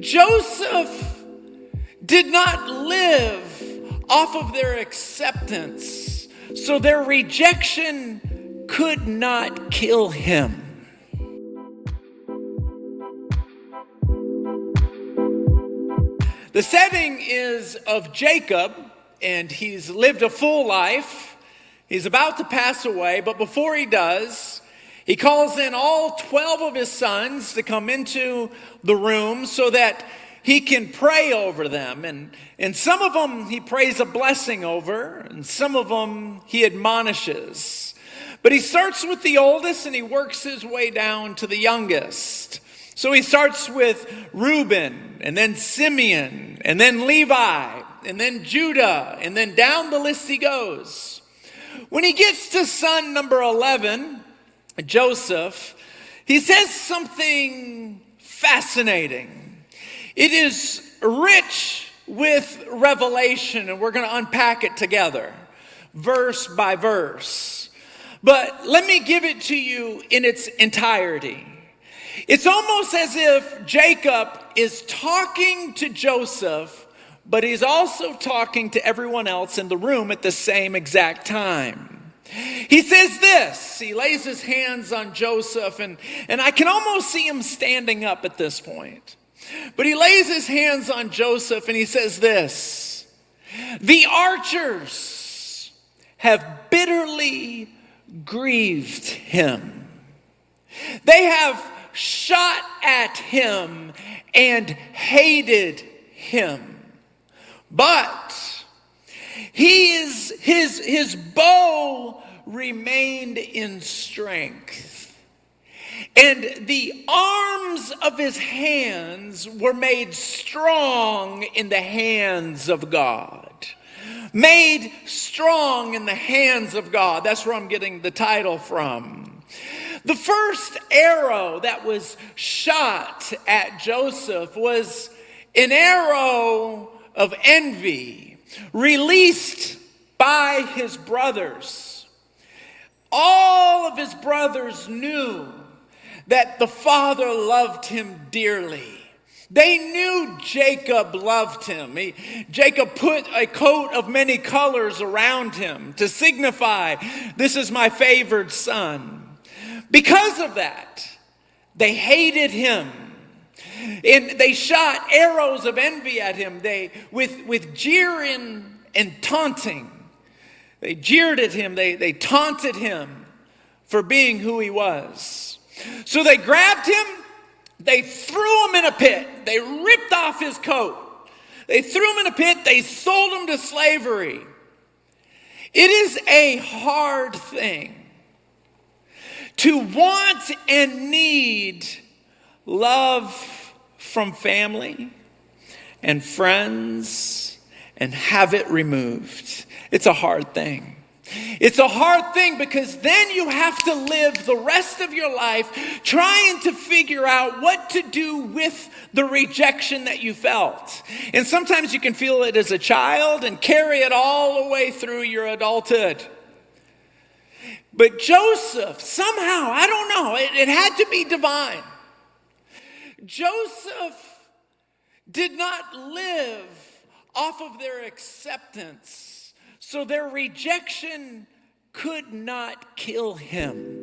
Joseph did not live off of their acceptance, so their rejection could not kill him. The setting is of Jacob, and he's lived a full life. He's about to pass away, but before he does, he calls in all 12 of his sons to come into the room so that he can pray over them. And some of them he prays a blessing over, and some of them he admonishes. But he starts with the oldest and he works his way down to the youngest. So he starts with Reuben, and then Simeon, and then Levi, and then Judah, and then down the list he goes. When he gets to son number 11, Joseph, he says something fascinating. It is rich with revelation, and we're going to unpack it together, verse by verse. But let me give it to you in its entirety. It's almost as if Jacob is talking to Joseph, but he's also talking to everyone else in the room at the same exact time. He says this, he lays his hands on Joseph, and I can almost see him standing up at this point. But he lays his hands on Joseph and he says this: the archers have bitterly grieved him. They have shot at him and hated him. But his bow remained in strength, and the arms of his hands were made strong in the hands of God. Made strong in the hands of God. That's where I'm getting the title from. The first arrow that was shot at Joseph was an arrow of envy released by his brothers. All of his brothers knew that the father loved him dearly. They knew Jacob loved him. Jacob put a coat of many colors around him to signify, this is my favored son. Because of that, they hated him. And they shot arrows of envy at him. With jeering and taunting. They jeered at him. They taunted him for being who he was. So they grabbed him. They threw him in a pit. They ripped off his coat. They threw him in a pit. They sold him to slavery. It is a hard thing to want and need love from family and friends and have it removed. It's a hard thing. It's a hard thing because then you have to live the rest of your life trying to figure out what to do with the rejection that you felt. And sometimes you can feel it as a child and carry it all the way through your adulthood. But Joseph, somehow, I don't know, it had to be divine. Joseph did not live off of their acceptance, so their rejection could not kill him.